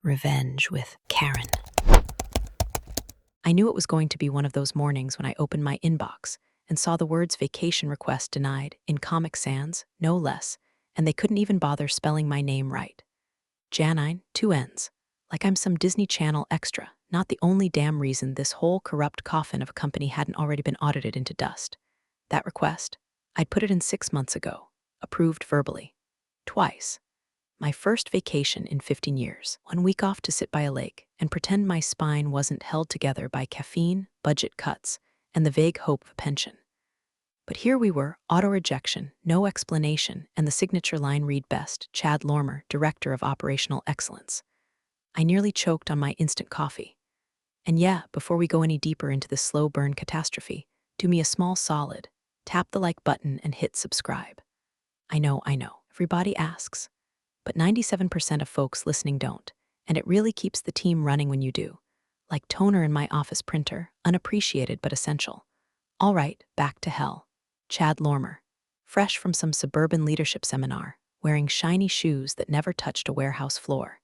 Revenge with Karen. I knew it was going to be one of those mornings when I opened my inbox and saw the words vacation request denied in Comic Sans, no less, and they couldn't even bother spelling my name right. Janine, 2 N's. Like I'm some Disney Channel extra, not the only damn reason this whole corrupt coffin of a company hadn't already been audited into dust. That request? I'd put it in 6 months ago, approved verbally. Twice. My first vacation in 15 years, 1 week off to sit by a lake and pretend my spine wasn't held together by caffeine, budget cuts, and the vague hope of a pension. But here we were, auto-rejection, no explanation, and the signature line read best, Chad Lormer, Director of Operational Excellence. I nearly choked on my instant coffee. And yeah, before we go any deeper into this slow burn catastrophe, do me a small solid. Tap the like button and hit subscribe. I know, everybody asks. But 97% of folks listening don't, and it really keeps the team running when you do. Like toner in my office printer, unappreciated but essential. All right, back to hell. Chad Lormer, fresh from some suburban leadership seminar, wearing shiny shoes that never touched a warehouse floor.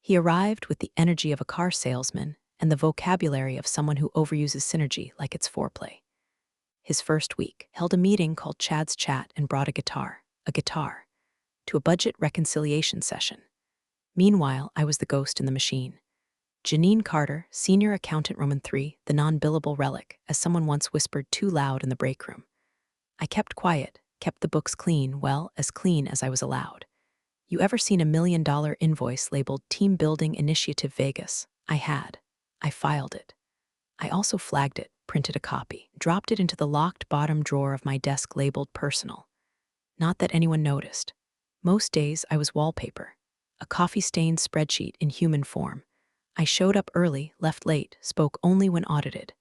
He arrived with the energy of a car salesman and the vocabulary of someone who overuses synergy like it's foreplay. His first week held a meeting called Chad's Chat and brought a guitar, to a budget reconciliation session. Meanwhile, I was the ghost in the machine. Janine Carter, Senior Accountant Roman 3, the non-billable relic, as someone once whispered too loud in the break room. I kept quiet, kept the books clean, well, as clean as I was allowed. You ever seen $1 million invoice labeled Team Building Initiative Vegas? I had. I filed it. I also flagged it, printed a copy, dropped it into the locked bottom drawer of my desk labeled personal. Not that anyone noticed. Most days I was wallpaper, a coffee-stained spreadsheet in human form. I showed up early, left late, spoke only when audited.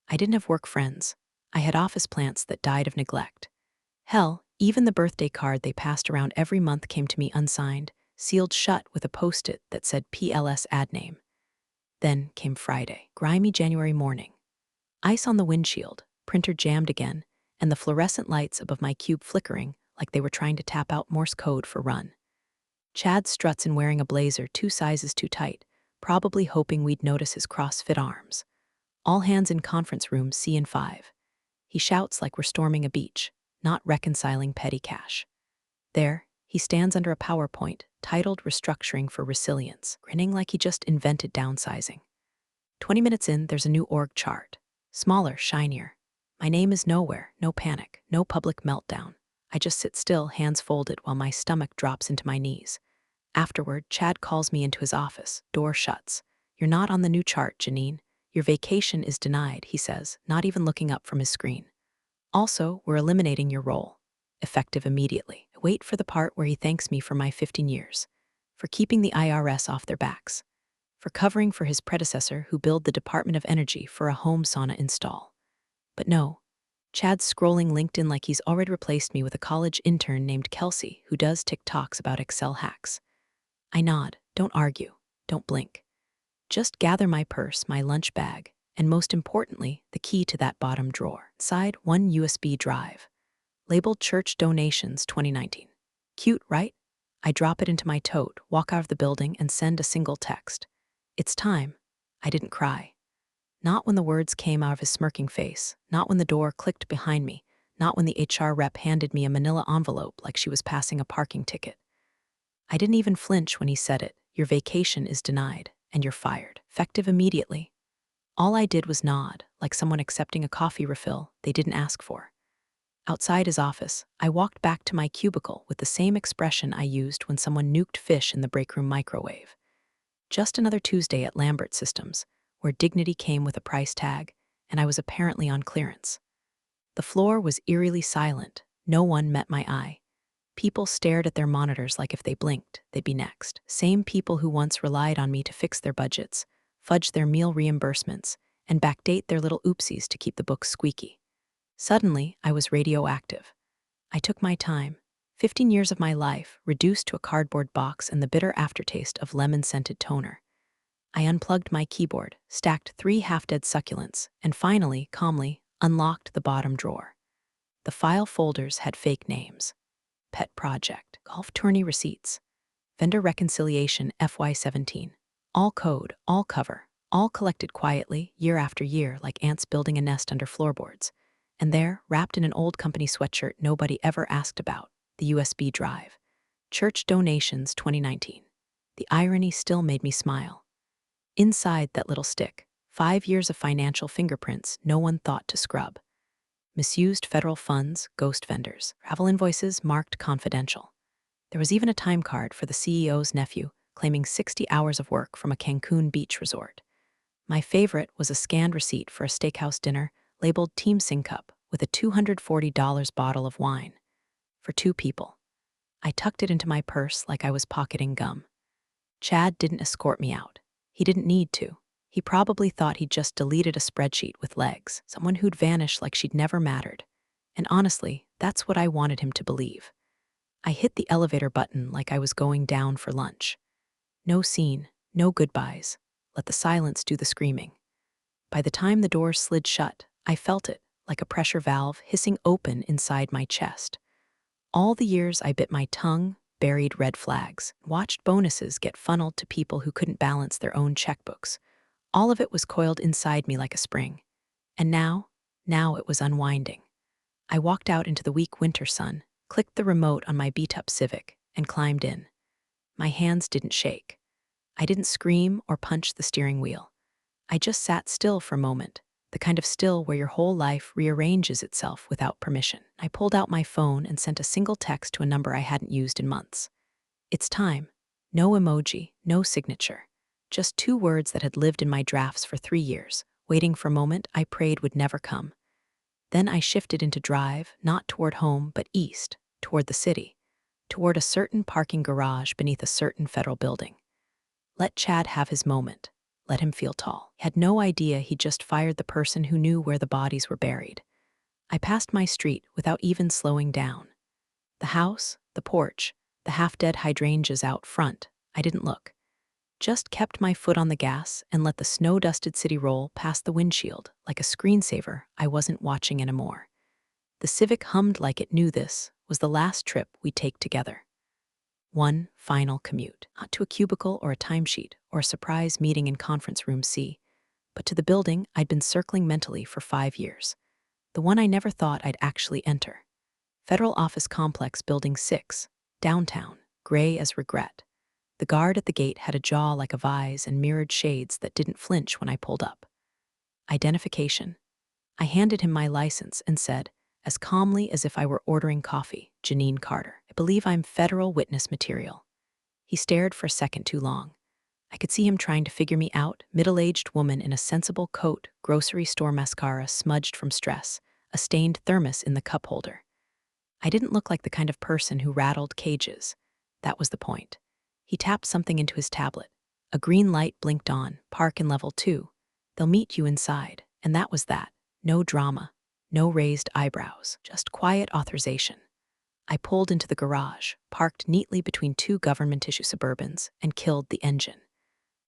I didn't have work friends. I had office plants that died of neglect. Hell, even the birthday card they passed around every month came to me unsigned, sealed shut with a post-it that said PLS ad name. Then came Friday, grimy January morning. Ice on the windshield, printer jammed again, and the fluorescent lights above my cube flickering like they were trying to tap out Morse code for run. Chad struts in wearing a blazer 2 sizes too tight, probably hoping we'd notice his CrossFit arms. All hands in conference room C and 5. He shouts like we're storming a beach, not reconciling petty cash. There, he stands under a PowerPoint titled Restructuring for Resilience, grinning like he just invented downsizing. 20 minutes in, there's a new org chart. Smaller, shinier. My name is nowhere, no panic, no public meltdown. I just sit still, hands folded, while my stomach drops into my knees. Afterward, Chad calls me into his office, door shuts. You're not on the new chart, Janine. Your vacation is denied, he says, not even looking up from his screen. Also, we're eliminating your role. Effective immediately. I wait for the part where he thanks me for my 15 years, for keeping the IRS off their backs, for covering for his predecessor who billed the Department of Energy for a home sauna install. But no. Chad's scrolling LinkedIn like he's already replaced me with a college intern named Kelsey who does TikToks about Excel hacks. I nod, don't argue, don't blink. Just gather my purse, my lunch bag, and most importantly, the key to that bottom drawer. Inside, one USB drive, labeled Church Donations 2019. Cute, right? I drop it into my tote, walk out of the building, and send a single text. It's time. I didn't cry. Not when the words came out of his smirking face, not when the door clicked behind me, not when the HR rep handed me a manila envelope like she was passing a parking ticket. I didn't even flinch when he said it. Your vacation is denied, and you're fired. Effective immediately. All I did was nod, like someone accepting a coffee refill they didn't ask for. Outside his office, I walked back to my cubicle with the same expression I used when someone nuked fish in the break room microwave. Just another Tuesday at Lambert Systems, where dignity came with a price tag, and I was apparently on clearance. The floor was eerily silent. No one met my eye. People stared at their monitors like if they blinked, they'd be next. Same people who once relied on me to fix their budgets, fudge their meal reimbursements, and backdate their little oopsies to keep the books squeaky. Suddenly, I was radioactive. I took my time. 15 years of my life reduced to a cardboard box and the bitter aftertaste of lemon-scented toner. I unplugged my keyboard, stacked 3 half-dead succulents, and finally, calmly, unlocked the bottom drawer. The file folders had fake names. Pet project, golf tourney receipts, vendor reconciliation FY17, All code, all cover, all collected quietly, year after year, like ants building a nest under floorboards. And there, wrapped in an old company sweatshirt nobody ever asked about, the USB drive. Church donations 2019. The irony still made me smile. Inside that little stick, 5 years of financial fingerprints no one thought to scrub. Misused federal funds, ghost vendors, travel invoices marked confidential. There was even a time card for the CEO's nephew, claiming 60 hours of work from a Cancun beach resort. My favorite was a scanned receipt for a steakhouse dinner labeled Team Sing Cup with a $240 bottle of wine. For 2 people. I tucked it into my purse like I was pocketing gum. Chad didn't escort me out. He didn't need to. He probably thought he'd just deleted a spreadsheet with legs, someone who'd vanish like she'd never mattered. And honestly, that's what I wanted him to believe. I hit the elevator button like I was going down for lunch. No scene, no goodbyes. Let the silence do the screaming. By the time the doors slid shut, I felt it, like a pressure valve hissing open inside my chest. All the years I bit my tongue, buried red flags, watched bonuses get funneled to people who couldn't balance their own checkbooks. All of it was coiled inside me like a spring. And now it was unwinding. I walked out into the weak winter sun, clicked the remote on my beat-up Civic, and climbed in. My hands didn't shake. I didn't scream or punch the steering wheel. I just sat still for a moment, the kind of still where your whole life rearranges itself without permission. I pulled out my phone and sent a single text to a number I hadn't used in months. It's time. No emoji, no signature. Just 2 words that had lived in my drafts for 3 years, waiting for a moment I prayed would never come. Then I shifted into drive, not toward home, but east, toward the city, toward a certain parking garage beneath a certain federal building. Let Chad have his moment. Let him feel tall. He had no idea he'd just fired the person who knew where the bodies were buried. I passed my street without even slowing down. The house, the porch, the half-dead hydrangeas out front, I didn't look. Just kept my foot on the gas and let the snow-dusted city roll past the windshield like a screensaver I wasn't watching anymore. The Civic hummed like it knew this was the last trip we'd take together. One final commute, not to a cubicle or a timesheet or a surprise meeting in conference room C, but to the building I'd been circling mentally for 5 years. The one I never thought I'd actually enter. Federal Office Complex Building 6, downtown, gray as regret. The guard at the gate had a jaw like a vise and mirrored shades that didn't flinch when I pulled up. Identification. I handed him my license and said, as calmly as if I were ordering coffee, Janine Carter, I believe I'm federal witness material. He stared for a second too long. I could see him trying to figure me out, middle-aged woman in a sensible coat, grocery store mascara smudged from stress, a stained thermos in the cup holder. I didn't look like the kind of person who rattled cages. That was the point. He tapped something into his tablet. A green light blinked on, park in level 2. They'll meet you inside, and that was that. No drama, no raised eyebrows, just quiet authorization. I pulled into the garage, parked neatly between 2 government-issue Suburbans, and killed the engine.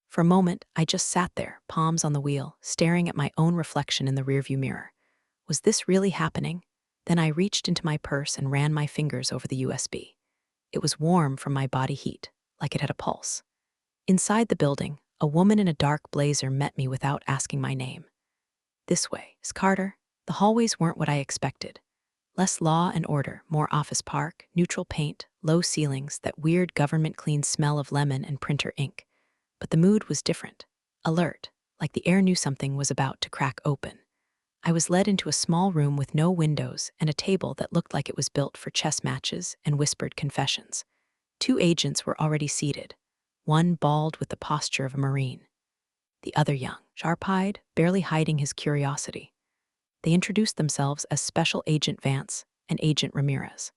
For a moment, I just sat there, palms on the wheel, staring at my own reflection in the rearview mirror. Was this really happening? Then I reached into my purse and ran my fingers over the USB. It was warm from my body heat, like it had a pulse. Inside the building, a woman in a dark blazer met me without asking my name. This way, Miss Carter. The hallways weren't what I expected. Less law and order, more office park, neutral paint, low ceilings, that weird government-clean smell of lemon and printer ink. But the mood was different. Alert, like the air knew something was about to crack open. I was led into a small room with no windows and a table that looked like it was built for chess matches and whispered confessions. 2 agents were already seated, one bald with the posture of a Marine, the other young, sharp-eyed, barely hiding his curiosity. They introduced themselves as Special Agent Vance and Agent Ramirez.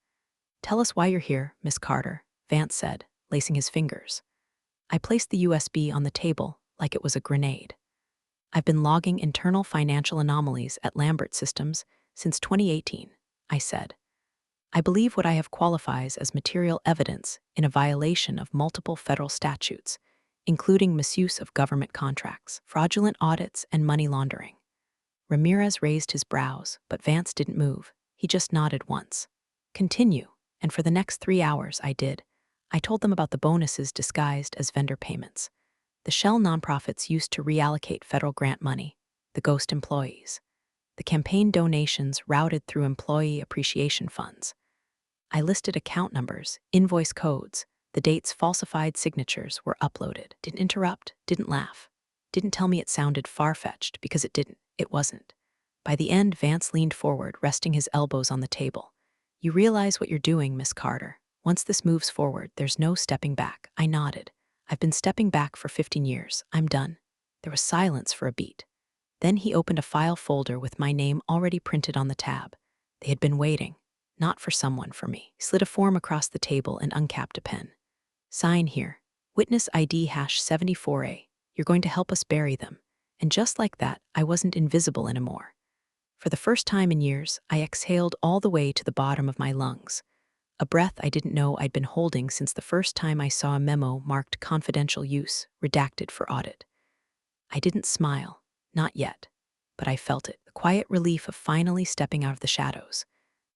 "Tell us why you're here, Miss Carter," Vance said, lacing his fingers. I placed the USB on the table like it was a grenade. "I've been logging internal financial anomalies at Lambert Systems since 2018, I said. "I believe what I have qualifies as material evidence in a violation of multiple federal statutes, including misuse of government contracts, fraudulent audits, and money laundering." Ramirez raised his brows, but Vance didn't move. He just nodded once. "Continue," and for the next 3 hours I did. I told them about the bonuses disguised as vendor payments, The shell nonprofits used to reallocate federal grant money, the ghost employees. The campaign donations routed through employee appreciation funds. I listed account numbers, invoice codes, the dates falsified signatures were uploaded. Didn't interrupt, didn't laugh. Didn't tell me it sounded far-fetched, because it didn't. It wasn't. By the end, Vance leaned forward, resting his elbows on the table. "You realize what you're doing, Miss Carter. Once this moves forward, there's no stepping back." I nodded. "I've been stepping back for 15 years. I'm done." There was silence for a beat. Then he opened a file folder with my name already printed on the tab. They had been waiting. Not for someone, for me. He slid a form across the table and uncapped a pen. "Sign here. Witness ID #74A. You're going to help us bury them." And just like that, I wasn't invisible anymore. For the first time in years, I exhaled all the way to the bottom of my lungs. A breath I didn't know I'd been holding since the first time I saw a memo marked confidential use, redacted for audit. I didn't smile. Not yet. But I felt it, the quiet relief of finally stepping out of the shadows.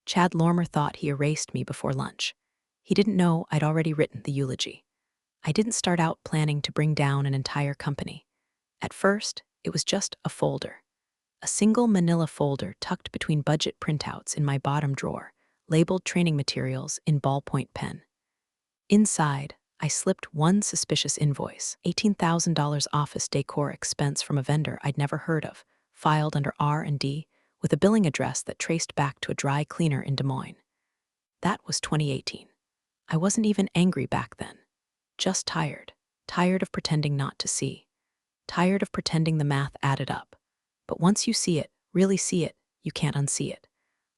Chad Lormer thought he erased me before lunch. He didn't know I'd already written the eulogy. I didn't start out planning to bring down an entire company. At first, it was just a folder. A single manila folder tucked between budget printouts in my bottom drawer, labeled training materials in ballpoint pen. Inside, I slipped one suspicious invoice, $18,000 office decor expense from a vendor I'd never heard of, filed under R&D, with a billing address that traced back to a dry cleaner in Des Moines. That was 2018. I wasn't even angry back then. Just tired. Tired of pretending not to see. Tired of pretending the math added up. But once you see it, really see it, you can't unsee it.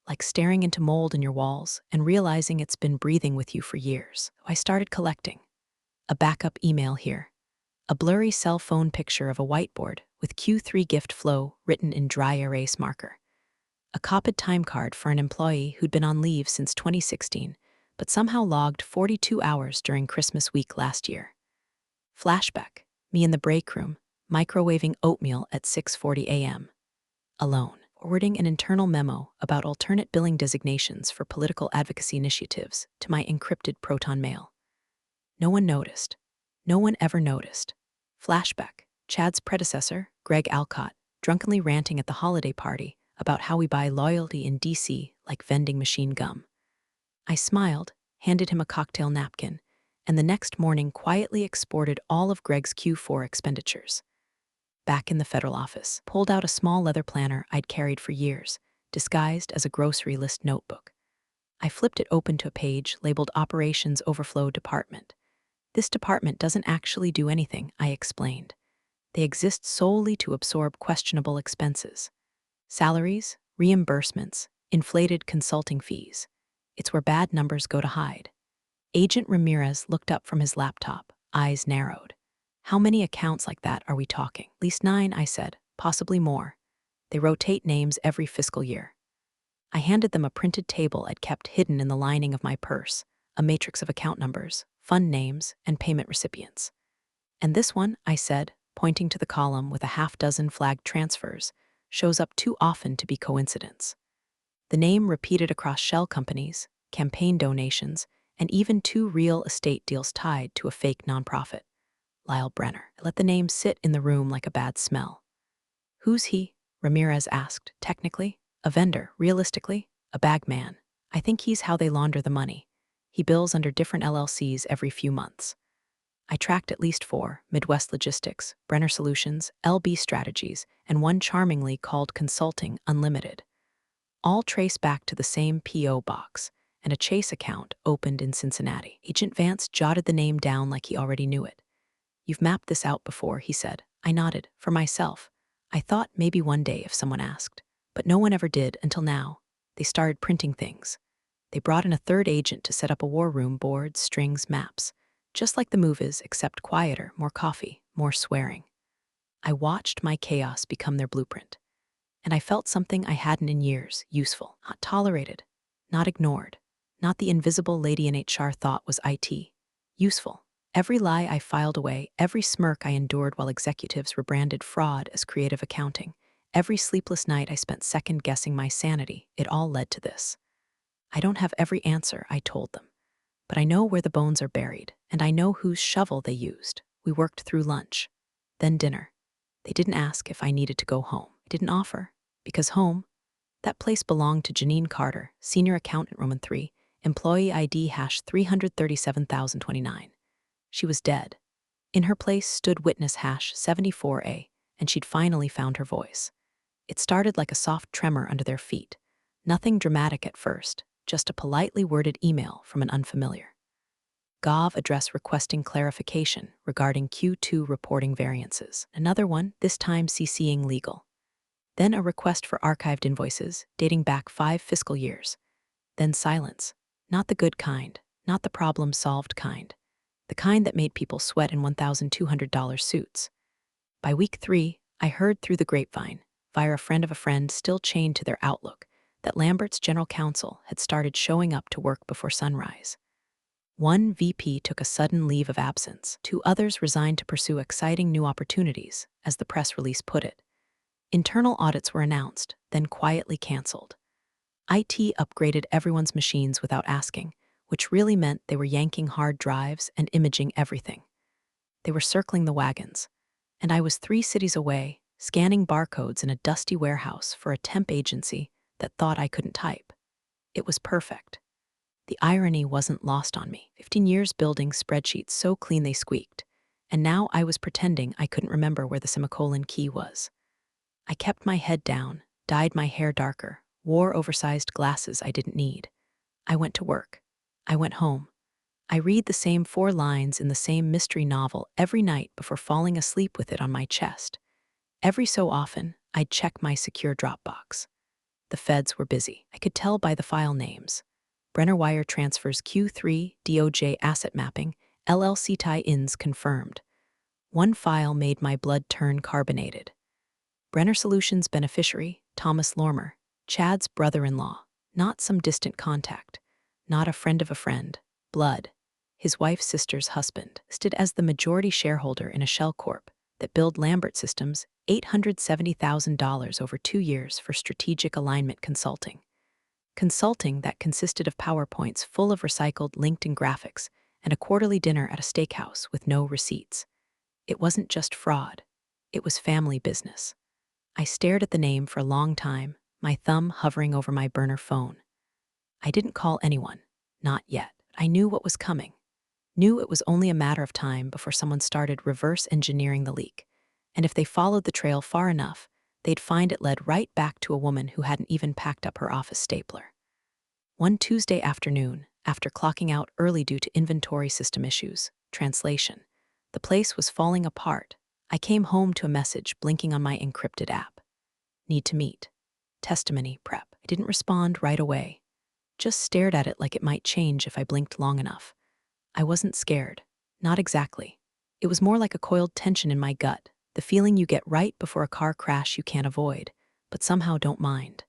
Like staring into mold in your walls and realizing it's been breathing with you for years. I started collecting. A backup email here. A blurry cell phone picture of a whiteboard with Q3 gift flow written in dry erase marker. A copied time card for an employee who'd been on leave since 2016, but somehow logged 42 hours during Christmas week last year. Flashback, me in the break room, microwaving oatmeal at 6:40 a.m. Alone, forwarding an internal memo about alternate billing designations for political advocacy initiatives to my encrypted Proton mail. No one noticed. No one ever noticed. Flashback, Chad's predecessor, Greg Alcott, drunkenly ranting at the holiday party about how we buy loyalty in DC like vending machine gum. I smiled, handed him a cocktail napkin, and the next morning quietly exported all of Greg's Q4 expenditures. Back in the federal office, pulled out a small leather planner I'd carried for years, disguised as a grocery list notebook. I flipped it open to a page labeled Operations Overflow Department. "This department doesn't actually do anything," I explained. "They exist solely to absorb questionable expenses. Salaries, reimbursements, inflated consulting fees. It's where bad numbers go to hide." Agent Ramirez looked up from his laptop, eyes narrowed. "How many accounts like that are we talking?" "At least 9, I said, "possibly more. They rotate names every fiscal year." I handed them a printed table I'd kept hidden in the lining of my purse, a matrix of account numbers, fund names, and payment recipients. "And this one," I said, pointing to the column with a half-dozen flagged transfers, "shows up too often to be coincidence." The name repeated across shell companies, campaign donations, and even 2 real estate deals tied to a fake nonprofit. Lyle Brenner. I let the name sit in the room like a bad smell. "Who's he?" Ramirez asked. "Technically, a vendor. Realistically, a bag man. I think he's how they launder the money. He bills under different LLCs every few months." I tracked at least 4, Midwest Logistics, Brenner Solutions, LB Strategies, and one charmingly called Consulting Unlimited. All trace back to the same P.O. box and a Chase account opened in Cincinnati. Agent Vance jotted the name down like he already knew it. "You've mapped this out before," he said. I nodded, for myself. I thought maybe one day if someone asked. But no one ever did until now. They started printing things. They brought in a third agent to set up a war room, boards, strings, maps. Just like the movies, except quieter, more coffee, more swearing. I watched my chaos become their blueprint. And I felt something I hadn't in years, useful, not tolerated, not ignored, not the invisible lady in HR thought was IT. Useful. Every lie I filed away, every smirk I endured while executives rebranded fraud as creative accounting, every sleepless night I spent second-guessing my sanity, it all led to this. "I don't have every answer," I told them. "But I know where the bones are buried, and I know whose shovel they used." We worked through lunch. then dinner. They didn't ask if I needed to go home. I didn't offer, because home, that place belonged to Janine Carter, senior accountant Roman 3, employee ID hash 337,029. She was dead. In her place stood witness hash 74A, and she'd finally found her voice. It started like a soft tremor under their feet. Nothing dramatic at first, just a politely worded email from an unfamiliar. Gov address requesting clarification regarding Q2 reporting variances. Another one, this time CCing legal. Then a request for archived invoices dating back 5 fiscal years. Then silence. Not the good kind, not the problem-solved kind. The kind that made people sweat in $1,200 suits. By week 3, I heard through the grapevine, via a friend of a friend still chained to their Outlook, that Lambert's general counsel had started showing up to work before sunrise. One VP took a sudden leave of absence. 2 others resigned to pursue exciting new opportunities, as the press release put it. Internal audits were announced, then quietly canceled. IT upgraded everyone's machines without asking, which really meant they were yanking hard drives and imaging everything. They were circling the wagons, and I was 3 cities away, scanning barcodes in a dusty warehouse for a temp agency that thought I couldn't type. It was perfect. The irony wasn't lost on me. 15 years building spreadsheets so clean they squeaked, and now I was pretending I couldn't remember where the semicolon key was. I kept my head down, dyed my hair darker, wore oversized glasses I didn't need. I went to work. I went home. I read the same 4 lines in the same mystery novel every night before falling asleep with it on my chest. Every so often, I'd check my secure Dropbox. The feds were busy. I could tell by the file names. Brenner Wire Transfers Q3, DOJ Asset Mapping, LLC tie-ins confirmed. One file made my blood turn carbonated. Brenner Solutions beneficiary, Thomas Lormer, Chad's brother-in-law, not some distant contact, not a friend of a friend, blood. His wife's sister's husband, listed as the majority shareholder in a shell corp that billed Lambert Systems $870,000 over 2 years for strategic alignment consulting. Consulting that consisted of PowerPoints full of recycled LinkedIn graphics and a quarterly dinner at a steakhouse with no receipts. It wasn't just fraud. It was family business. I stared at the name for a long time, my thumb hovering over my burner phone. I didn't call anyone, not yet. I knew what was coming. Knew it was only a matter of time before someone started reverse engineering the leak. And if they followed the trail far enough, they'd find it led right back to a woman who hadn't even packed up her office stapler. One Tuesday afternoon, after clocking out early due to inventory system issues, translation, the place was falling apart. I came home to a message blinking on my encrypted app. Need to meet. Testimony prep. I didn't respond right away. Just stared at it like it might change if I blinked long enough. I wasn't scared. Not exactly. It was more like a coiled tension in my gut, the feeling you get right before a car crash you can't avoid, but somehow don't mind.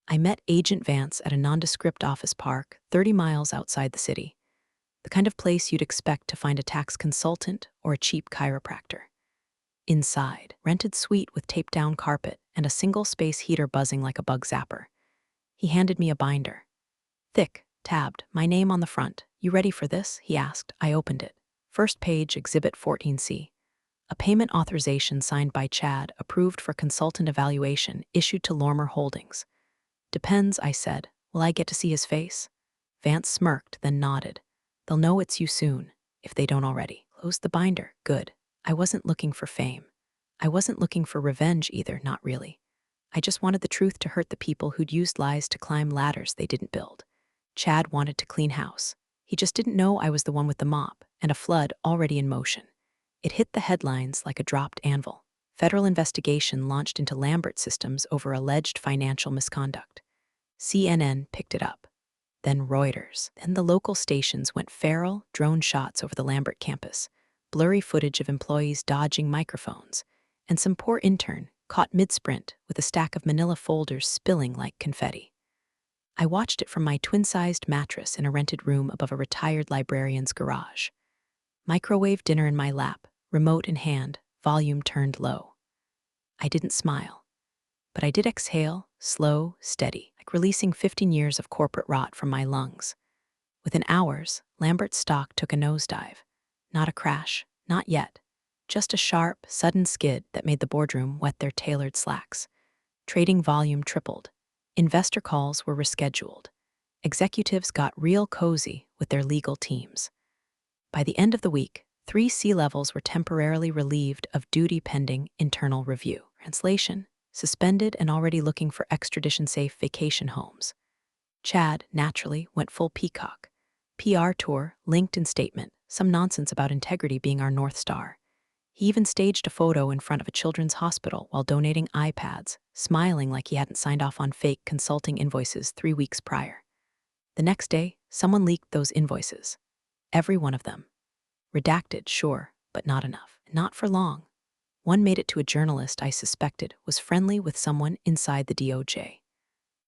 I met Agent Vance at a nondescript office park 30 miles outside the city, the kind of place you'd expect to find a tax consultant or a cheap chiropractor. Inside, rented suite with taped-down carpet and a single-space heater buzzing like a bug zapper. He handed me a binder. Thick, tabbed, my name on the front. You ready for this? He asked. I opened it. First page, Exhibit 14C. A payment authorization signed by Chad, approved for consultant evaluation, issued to Lormer Holdings. Depends, I said. Will I get to see his face? Vance smirked, then nodded. They'll know it's you soon, if they don't already. Closed the binder. Good. I wasn't looking for fame. I wasn't looking for revenge either, not really. I just wanted the truth to hurt the people who'd used lies to climb ladders they didn't build. Chad wanted to clean house. He just didn't know I was the one with the mop, and a flood already in motion. It hit the headlines like a dropped anvil. Federal investigation launched into Lambert Systems over alleged financial misconduct. CNN picked it up. Then Reuters. Then the local stations went feral, drone shots over the Lambert campus, blurry footage of employees dodging microphones, and some poor intern caught mid-sprint with a stack of manila folders spilling like confetti. I watched it from my twin-sized mattress in a rented room above a retired librarian's garage. Microwave dinner in my lap, remote in hand, volume turned low. I didn't smile, but I did exhale, slow, steady, like releasing 15 years of corporate rot from my lungs. Within hours, Lambert's stock took a nosedive. Not a crash, not yet, Just a sharp, sudden skid that made the boardroom wet their tailored slacks. Trading volume tripled. Investor calls were rescheduled. Executives got real cozy with their legal teams. By the end of the week, 3 C-levels were temporarily relieved of duty pending internal review. Translation: suspended and already looking for extradition-safe vacation homes. Chad, naturally, went full peacock. PR tour, LinkedIn statement, some nonsense about integrity being our North Star. He even staged a photo in front of a children's hospital while donating iPads, smiling like he hadn't signed off on fake consulting invoices 3 weeks prior. The next day, someone leaked those invoices. Every one of them. Redacted, sure, but not enough. Not for long. One made it to a journalist I suspected was friendly with someone inside the DOJ.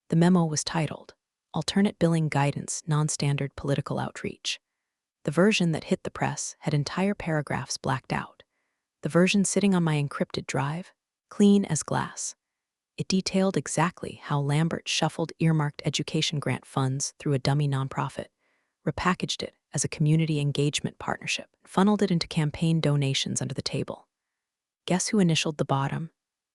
The memo was titled, Alternate Billing Guidance, Non-Standard Political Outreach. The version that hit the press had entire paragraphs blacked out. The version sitting on my encrypted drive, clean as glass. It detailed exactly how Lambert shuffled earmarked education grant funds through a dummy nonprofit, repackaged it as a community engagement partnership, funneled it into campaign donations under the table. Guess who initialed the bottom?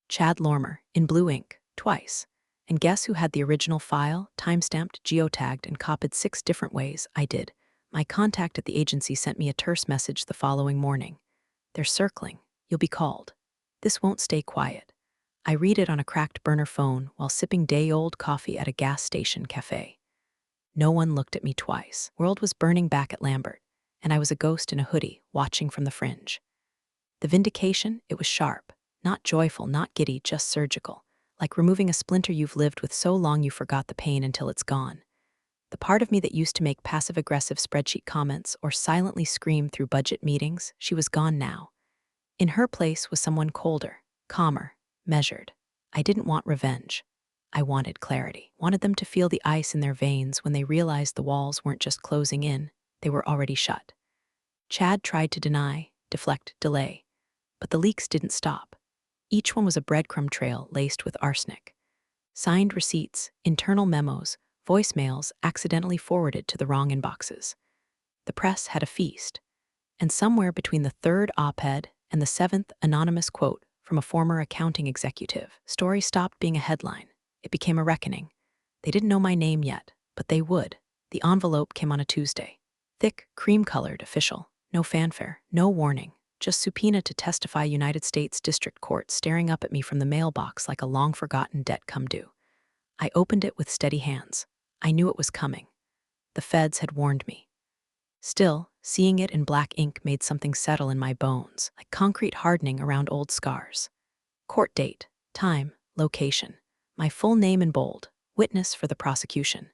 Chad Lormer, in blue ink, twice. And guess who had the original file, timestamped, geotagged, and copied 6 different ways? I did. My contact at the agency sent me a terse message the following morning. They're circling. You'll be called. This won't stay quiet. I read it on a cracked burner phone while sipping day-old coffee at a gas station cafe. No one looked at me twice. World was burning back at Lambert, and I was a ghost in a hoodie, watching from the fringe. The vindication, it was sharp. Not joyful, not giddy, just surgical. Like removing a splinter you've lived with so long you forgot the pain until it's gone. The part of me that used to make passive-aggressive spreadsheet comments or silently scream through budget meetings, she was gone now. In her place was someone colder, calmer, measured. I didn't want revenge. I wanted clarity. Wanted them to feel the ice in their veins when they realized the walls weren't just closing in, they were already shut. Chad tried to deny, deflect, delay. But the leaks didn't stop. Each one was a breadcrumb trail laced with arsenic. Signed receipts, internal memos, voicemails accidentally forwarded to the wrong inboxes. The press had a feast. And somewhere between the 3rd op-ed and the 7th anonymous quote from a former accounting executive, story stopped being a headline. It became a reckoning. They didn't know my name yet, but they would. The envelope came on a Tuesday. Thick, cream-colored, official. No fanfare, no warning. Just subpoena to testify United States District Court staring up at me from the mailbox like a long-forgotten debt come due. I opened it with steady hands. I knew it was coming. The feds had warned me. Still, seeing it in black ink made something settle in my bones, like concrete hardening around old scars. Court date, time, location. My full name in bold, witness for the prosecution.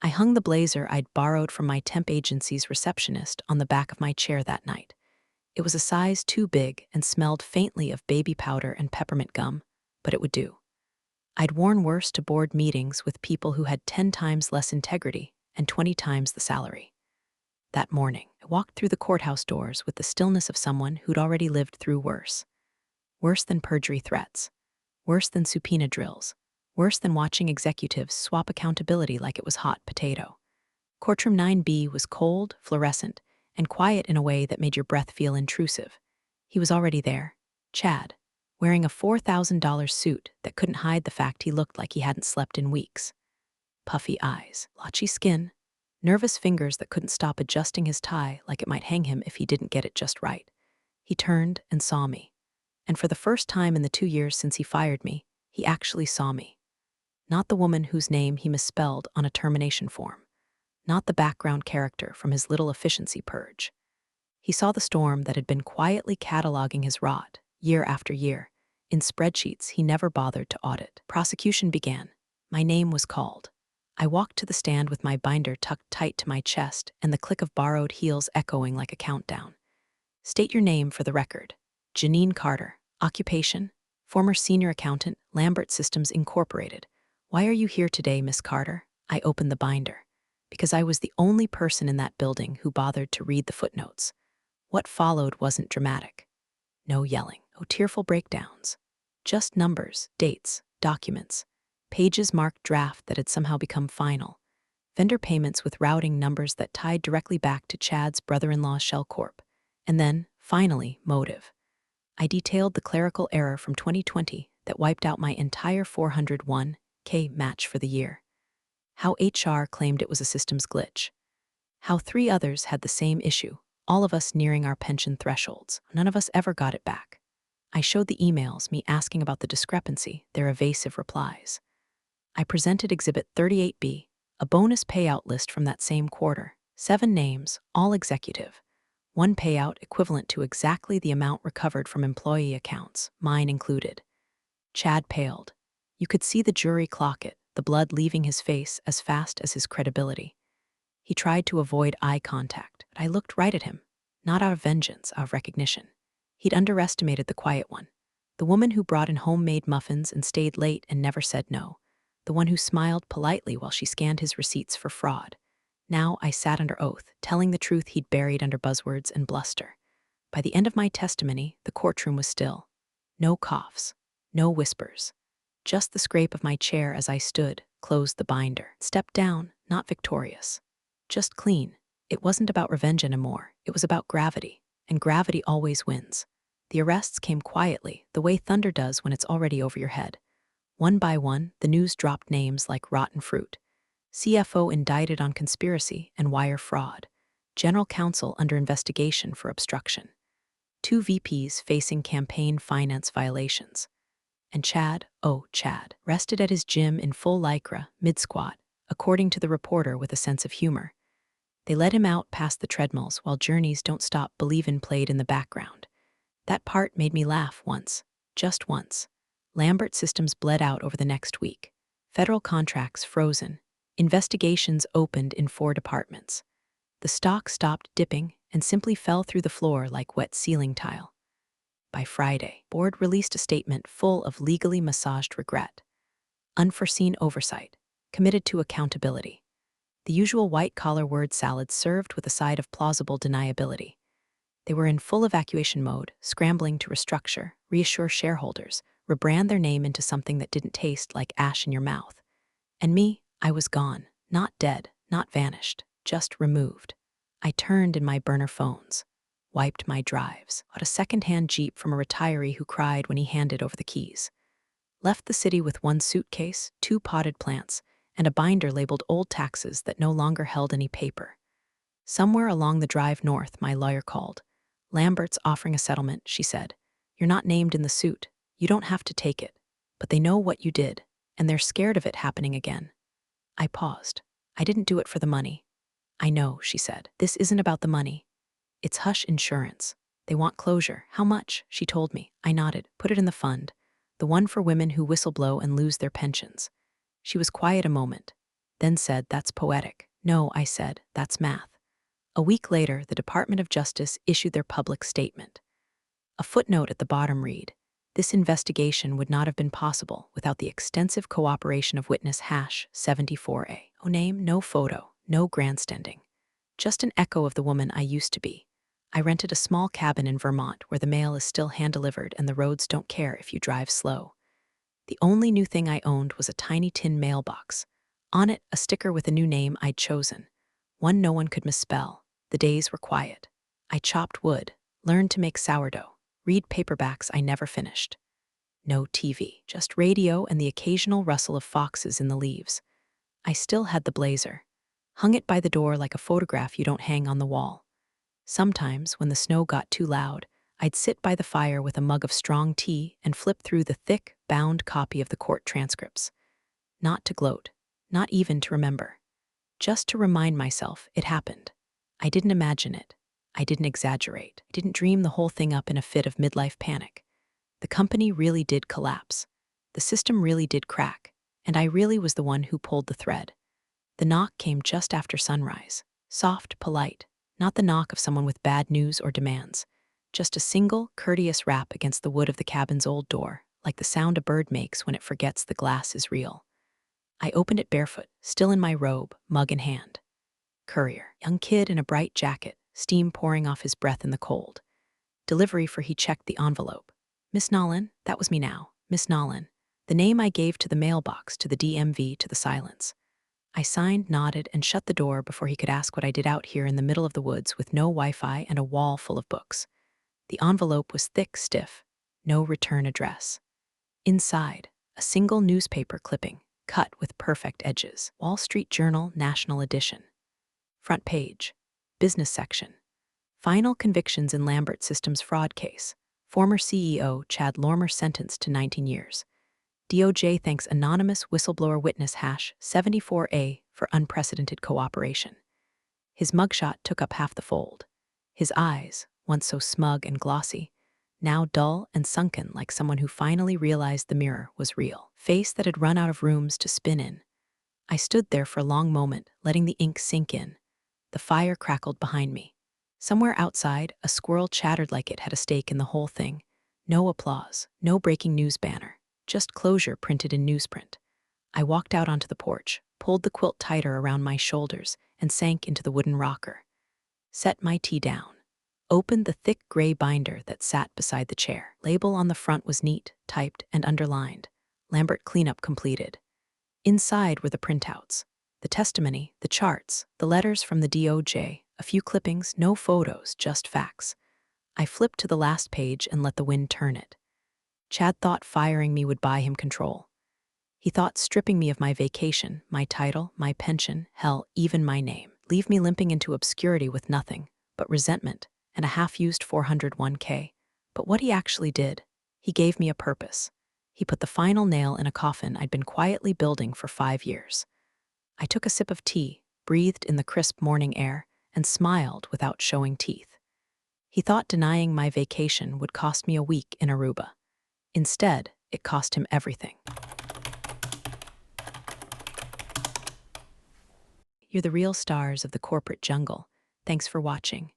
I hung the blazer I'd borrowed from my temp agency's receptionist on the back of my chair that night. It was a size too big and smelled faintly of baby powder and peppermint gum, but it would do. I'd worn worse to board meetings with people who had 10 times less integrity and 20 times the salary. That morning, I walked through the courthouse doors with the stillness of someone who'd already lived through worse. Worse than perjury threats. Worse than subpoena drills. Worse than watching executives swap accountability like it was hot potato. Courtroom 9B was cold, fluorescent, and quiet in a way that made your breath feel intrusive. He was already there, Chad, wearing a $4,000 suit that couldn't hide the fact he looked like he hadn't slept in weeks. Puffy eyes, blotchy skin, nervous fingers that couldn't stop adjusting his tie like it might hang him if he didn't get it just right. He turned and saw me. And for the first time in the 2 years since he fired me, he actually saw me. Not the woman whose name he misspelled on a termination form. Not the background character from his little efficiency purge. He saw the storm that had been quietly cataloging his rot, year after year, in spreadsheets he never bothered to audit. Prosecution began. My name was called. I walked to the stand with my binder tucked tight to my chest and the click of borrowed heels echoing like a countdown. State your name for the record. Janine Carter. Occupation? Former senior accountant, Lambert Systems Incorporated. Why are you here today, Miss Carter? I opened the binder. Because I was the only person in that building who bothered to read the footnotes. What followed wasn't dramatic. No yelling, no tearful breakdowns. Just numbers, dates, documents, pages marked draft that had somehow become final, vendor payments with routing numbers that tied directly back to Chad's brother-in-law's shell corp, and then, finally, motive. I detailed the clerical error from 2020 that wiped out my entire 401k match for the year. How HR claimed it was a systems glitch. How 3 others had the same issue, all of us nearing our pension thresholds. None of us ever got it back. I showed the emails, me asking about the discrepancy, their evasive replies. I presented Exhibit 38B, a bonus payout list from that same quarter. 7 names, all executive. 1 payout equivalent to exactly the amount recovered from employee accounts, mine included. Chad paled. You could see the jury clock it, the blood leaving his face as fast as his credibility. He tried to avoid eye contact, but I looked right at him, not out of vengeance, out of recognition. He'd underestimated the quiet one, the woman who brought in homemade muffins and stayed late and never said no, the one who smiled politely while she scanned his receipts for fraud. Now I sat under oath, telling the truth he'd buried under buzzwords and bluster. By the end of my testimony, the courtroom was still. No coughs, no whispers. Just the scrape of my chair as I stood, closed the binder, stepped down, not victorious. Just clean. It wasn't about revenge anymore, it was about gravity, and gravity always wins. The arrests came quietly, the way thunder does when it's already over your head. One by one, the news dropped names like rotten fruit. CFO indicted on conspiracy and wire fraud. General counsel under investigation for obstruction. 2 VPs facing campaign finance violations. And Chad, oh Chad, rested at his gym in full lycra, mid-squat, according to the reporter with a sense of humor. They let him out past the treadmills while Journeys Don't Stop Believin' played in the background. That part made me laugh once, just once. Lambert systems bled out over the next week. Federal contracts frozen. Investigations opened in 4 departments. The stock stopped dipping and simply fell through the floor like wet ceiling tile. By Friday, board released a statement full of legally massaged regret. Unforeseen oversight, committed to accountability. The usual white-collar word salad served with a side of plausible deniability. They were in full evacuation mode, scrambling to restructure, reassure shareholders, rebrand their name into something that didn't taste like ash in your mouth. And me, I was gone, not dead, not vanished, just removed. I turned in my burner phones, wiped my drives, bought a second-hand Jeep from a retiree who cried when he handed over the keys. Left the city with 1 suitcase, 2 potted plants, and a binder labeled old taxes that no longer held any paper. Somewhere along the drive north, my lawyer called. Lambert's offering a settlement, she said. You're not named in the suit. You don't have to take it. But they know what you did, and they're scared of it happening again. I paused. I didn't do it for the money. I know, she said. This isn't about the money. It's hush insurance. They want closure. How much? She told me. I nodded. Put it in the fund. The one for women who whistleblow and lose their pensions. She was quiet a moment, then said, that's poetic. No, I said, that's math. A week later, the Department of Justice issued their public statement. A footnote at the bottom read, this investigation would not have been possible without the extensive cooperation of witness #74A. No name, no photo, no grandstanding. Just an echo of the woman I used to be. I rented a small cabin in Vermont where the mail is still hand-delivered and the roads don't care if you drive slow. The only new thing I owned was a tiny tin mailbox. On it, a sticker with a new name I'd chosen. One no one could misspell. The days were quiet. I chopped wood, learned to make sourdough, read paperbacks I never finished. No TV, just radio and the occasional rustle of foxes in the leaves. I still had the blazer. Hung it by the door like a photograph you don't hang on the wall. Sometimes, when the snow got too loud, I'd sit by the fire with a mug of strong tea and flip through the thick, bound copy of the court transcripts. Not to gloat, not even to remember. Just to remind myself it happened. I didn't imagine it. I didn't exaggerate. I didn't dream the whole thing up in a fit of midlife panic. The company really did collapse. The system really did crack, and I really was the one who pulled the thread. The knock came just after sunrise. Soft, polite, not the knock of someone with bad news or demands. Just a single, courteous rap against the wood of the cabin's old door, like the sound a bird makes when it forgets the glass is real. I opened it barefoot, still in my robe, mug in hand. Courier, young kid in a bright jacket, steam pouring off his breath in the cold. Delivery for he checked the envelope. Miss Nolan, that was me now, Miss Nolan. The name I gave to the mailbox, to the DMV, to the silence. I signed, nodded, and shut the door before he could ask what I did out here in the middle of the woods with no Wi-Fi and a wall full of books. The envelope was thick, stiff, no return address. Inside, a single newspaper clipping, cut with perfect edges. Wall Street Journal, National Edition. Front page. Business section. Final convictions in Lambert Systems fraud case. Former CEO Chad Lormer sentenced to 19 years. DOJ thanks anonymous whistleblower witness #74A for unprecedented cooperation. His mugshot took up half the fold. His eyes, once so smug and glossy, now dull and sunken like someone who finally realized the mirror was real. Face that had run out of rooms to spin in. I stood there for a long moment, letting the ink sink in. The fire crackled behind me. Somewhere outside, a squirrel chattered like it had a stake in the whole thing. No applause, no breaking news banner, just closure printed in newsprint. I walked out onto the porch, pulled the quilt tighter around my shoulders, and sank into the wooden rocker. Set my tea down. Opened the thick gray binder that sat beside the chair. Label on the front was neat, typed, and underlined. Lambert cleanup completed. Inside were the printouts, the testimony, the charts, the letters from the DOJ, a few clippings, no photos, just facts. I flipped to the last page and let the wind turn it. Chad thought firing me would buy him control. He thought stripping me of my vacation, my title, my pension, hell, even my name, leave me limping into obscurity with nothing but resentment and a half-used 401k. But what he actually did, he gave me a purpose. He put the final nail in a coffin I'd been quietly building for 5 years. I took a sip of tea, breathed in the crisp morning air, and smiled without showing teeth. He thought denying my vacation would cost me a week in Aruba. Instead, it cost him everything. You're the real stars of the corporate jungle. Thanks for watching.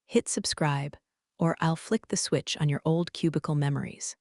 Hit subscribe, or I'll flick the switch on your old cubicle memories.